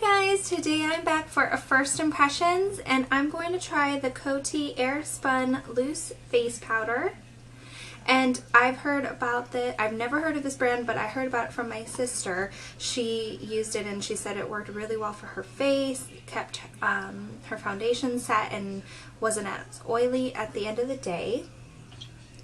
guys, today I'm back for a first impressions and I'm going to try the Coty Airspun loose face powder. And I've heard about I've never heard of this brand, but I heard about it from my sister. She used it and she said it worked really well for her face, kept her foundation set and wasn't as oily at the end of the day.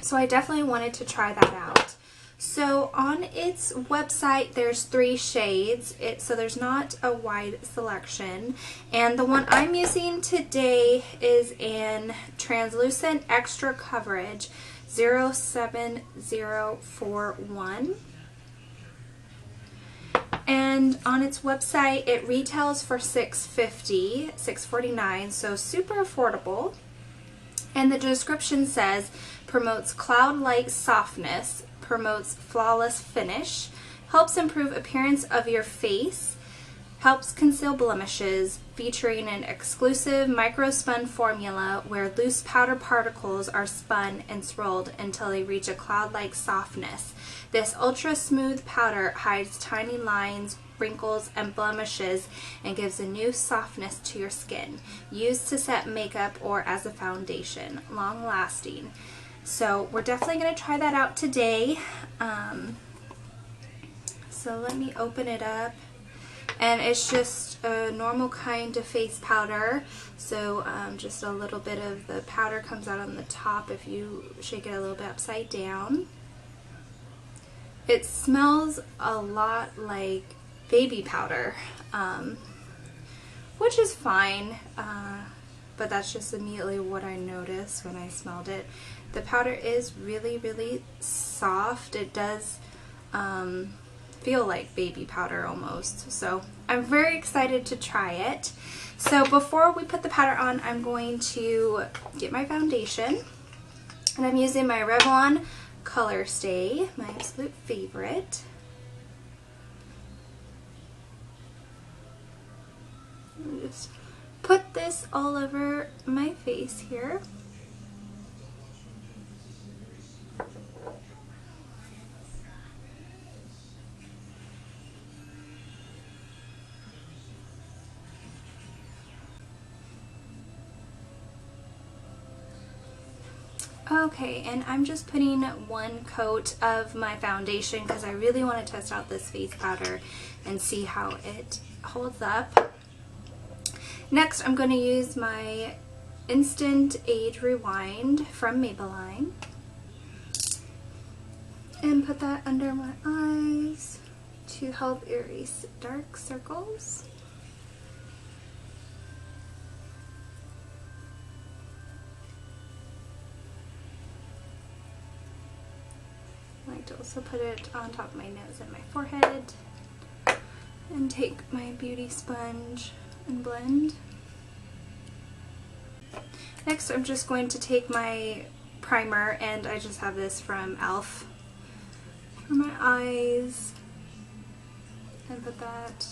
So I definitely wanted to try that out. So on its website there's 3 shades, so there's not a wide selection, and the one I'm using today is in translucent extra coverage 07041, and on its website it retails for $6.49, so super affordable. And the description says promotes cloud-like softness, promotes flawless finish, helps improve appearance of your face, helps conceal blemishes, featuring an exclusive micro-spun formula where loose powder particles are spun and swirled until they reach a cloud-like softness. This ultra-smooth powder hides tiny lines, wrinkles, and blemishes and gives a new softness to your skin. Used to set makeup or as a foundation. Long-lasting. So we're definitely going to try that out today. So let me open it up. And it's just a normal kind of face powder. So just a little bit of the powder comes out on the top if you shake it a little bit upside down. It smells a lot like baby powder, which is fine, but that's just immediately what I noticed when I smelled it. The powder is really soft. It does feel like baby powder almost, so I'm very excited to try it. So before we put the powder on, I'm going to get my foundation, and I'm using my Revlon Color Stay, my absolute favorite. Just put this all over my face here. Okay, and I'm just putting 1 coat of my foundation because I really want to test out this face powder and see how it holds up. Next, I'm going to use my Instant Age Rewind from Maybelline and put that under my eyes to help erase dark circles. I like to also put it on top of my nose and my forehead, and take my beauty sponge and blend. Next, I'm just going to take my primer, and I just have this from e.l.f. for my eyes, and put that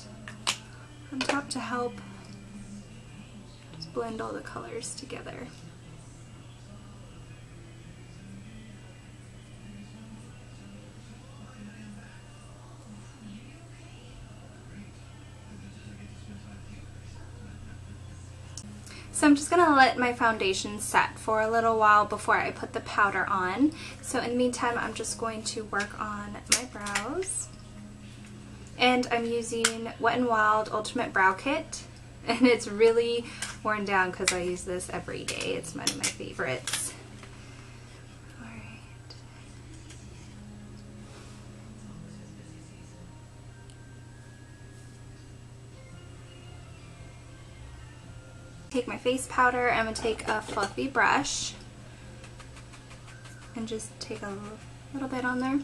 on top to help just blend all the colors together. So I'm just going to let my foundation set for a little while before I put the powder on. So in the meantime, I'm just going to work on my brows. And I'm using Wet n Wild Ultimate Brow Kit. And it's really worn down because I use this every day. It's one of my favorites. Take my face powder. I'm going to take a fluffy brush and just take a little bit on there.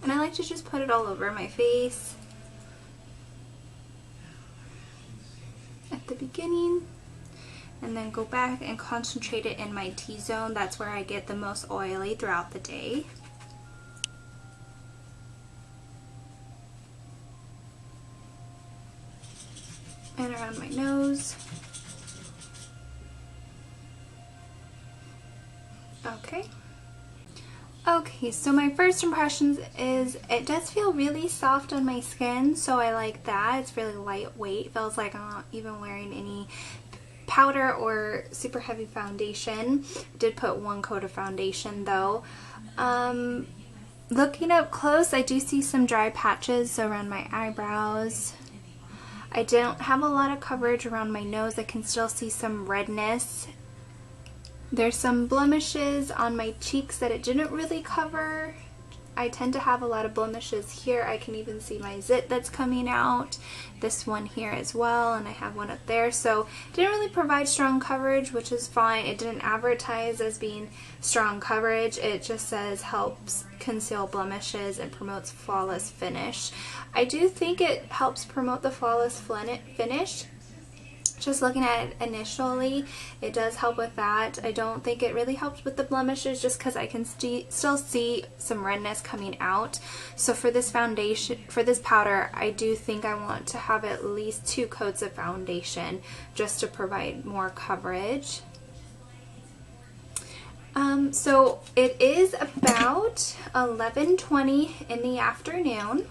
And I like to just put it all over my face at the beginning, and then go back and concentrate it in my T-zone. That's where I get the most oily throughout the day. And around my nose. Okay. Okay, so my first impressions is it does feel really soft on my skin, so I like that. It's really lightweight. Feels like I'm not even wearing any powder or super heavy foundation. Did put one coat of foundation though. Looking up close, I do see some dry patches around my eyebrows. I don't have a lot of coverage around my nose. I can still see some redness. There's some blemishes on my cheeks that it didn't really cover. I tend to have a lot of blemishes here. I can even see my zit that's coming out. This one here as well, and I have one up there. So it didn't really provide strong coverage, which is fine. It didn't advertise as being strong coverage. It just says helps conceal blemishes and promotes flawless finish. I do think it helps promote the flawless finish. Just looking at it initially, it does help with that. I don't think it really helps with the blemishes just because I can still see some redness coming out. So for this foundation, for this powder, I do think I want to have at least 2 coats of foundation just to provide more coverage. So it is about 11:20 in the afternoon.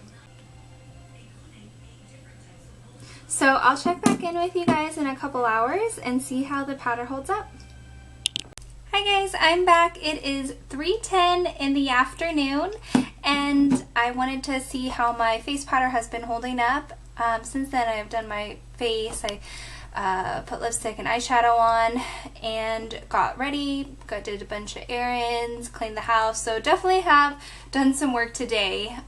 So I'll check back in with you guys in a couple hours and see how the powder holds up. Hi guys, I'm back. It is 3:10 in the afternoon and I wanted to see how my face powder has been holding up. Since then I've done my face, I put lipstick and eyeshadow on and got ready, did a bunch of errands, cleaned the house, so definitely have done some work today.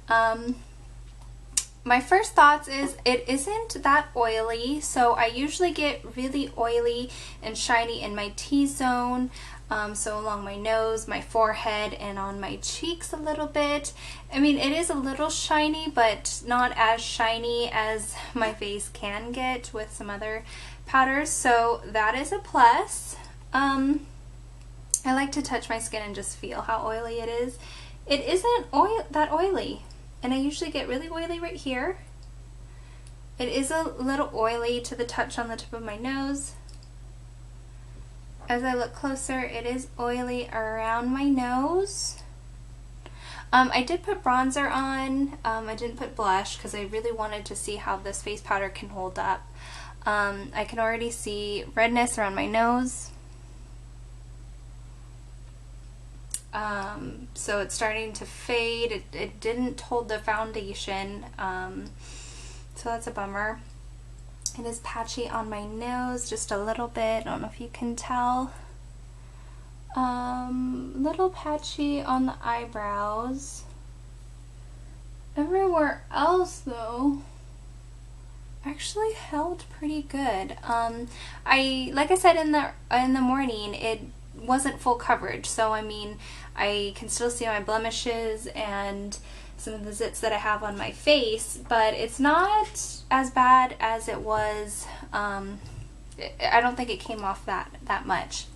My first thoughts is it isn't that oily, so I usually get really oily and shiny in my T-zone, so along my nose, my forehead, and on my cheeks a little bit. I mean, it is a little shiny, but not as shiny as my face can get with some other powders, so that is a plus. I like to touch my skin and just feel how oily it is. It isn't that oily. And I usually get really oily right here. It is a little oily to the touch on the tip of my nose. As I look closer, it is oily around my nose. I did put bronzer on. I didn't put blush because I really wanted to see how this face powder can hold up. I can already see redness around my nose. So it's starting to fade. It didn't hold the foundation, so that's a bummer. It is patchy on my nose just a little bit. I don't know if you can tell. Little patchy on the eyebrows. Everywhere else though actually held pretty good. Like I said in the morning, it wasn't full coverage, so I mean I can still see my blemishes and some of the zits that I have on my face, but it's not as bad as it was. I don't think it came off that much.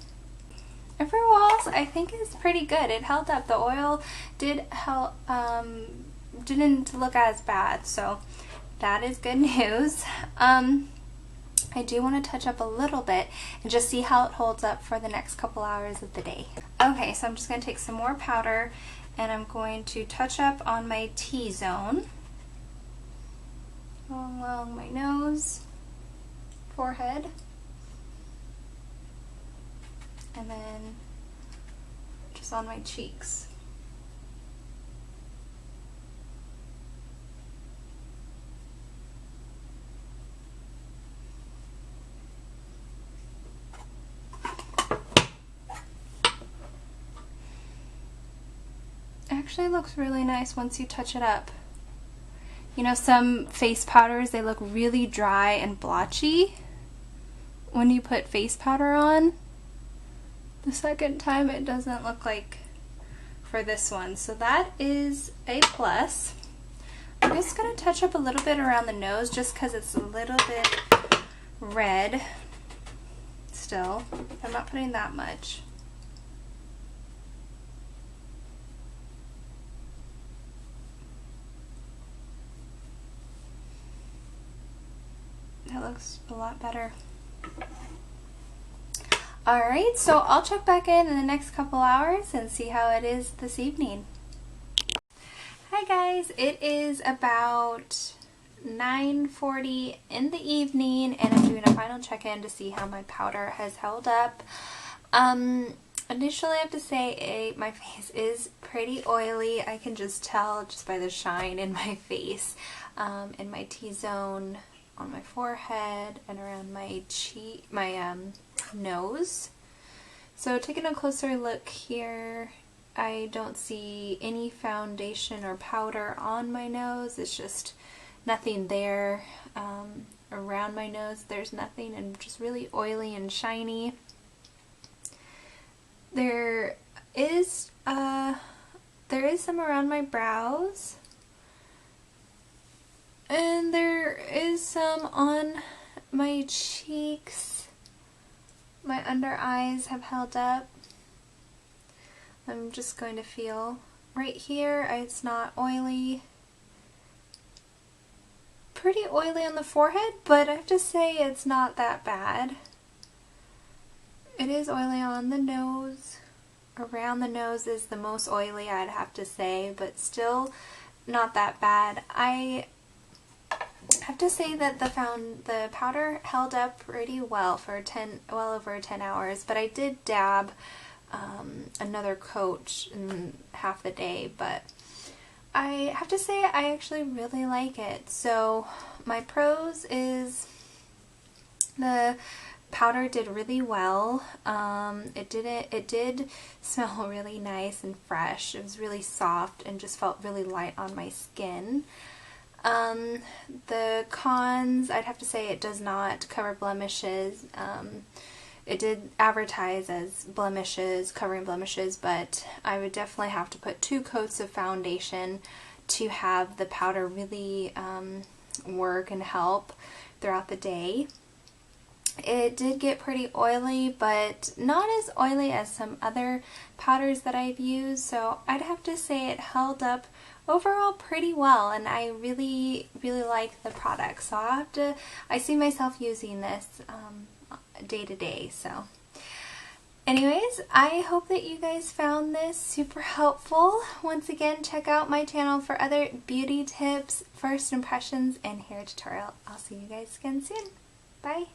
Everywhere else I think is pretty good. It held up. The oil did help, didn't look as bad, so that is good news. I do want to touch up a little bit and just see how it holds up for the next couple hours of the day. Okay, so I'm just going to take some more powder and I'm going to touch up on my T-zone along my nose, forehead, and then just on my cheeks. Actually looks really nice once you touch it up. You know, some face powders, they look really dry and blotchy when you put face powder on. The second time it doesn't look like for this one, so that is a plus. I'm just going to touch up a little bit around the nose just because it's a little bit red still. I'm not putting that much. That looks a lot better. Alright, so I'll check back in the next couple hours and see how it is this evening. Hi guys, it is about 9:40 in the evening and I'm doing a final check-in to see how my powder has held up. Initially I have to say my face is pretty oily. I can just tell just by the shine in my face, in my T-zone, on my forehead, and around my cheek, my nose. So taking a closer look here, I don't see any foundation or powder on my nose. It's just nothing there. Around my nose there's nothing, and just really oily and shiny. There is some around my brows, and there is some on my cheeks. My under eyes have held up. I'm just going to feel right here. It's not oily. Pretty oily on the forehead, but I have to say it's not that bad. It is oily on the nose. Around the nose is the most oily, I'd have to say, but still not that bad. I have to say that the powder held up pretty well for well over 10 hours, but I did dab another coat in half the day, but I have to say I actually really like it. So my pros is the powder did really well. It did smell really nice and fresh. It was really soft and just felt really light on my skin. The cons, I'd have to say it does not cover blemishes. It did advertise as blemishes, covering blemishes, but I would definitely have to put 2 coats of foundation to have the powder really work and help throughout the day. It did get pretty oily, but not as oily as some other powders that I've used, so I'd have to say it held up overall pretty well, and I really like the product. So I see myself using this day to day. So anyways, I hope that you guys found this super helpful. Once again, check out my channel for other beauty tips, first impressions, and hair tutorial. I'll see you guys again soon. Bye!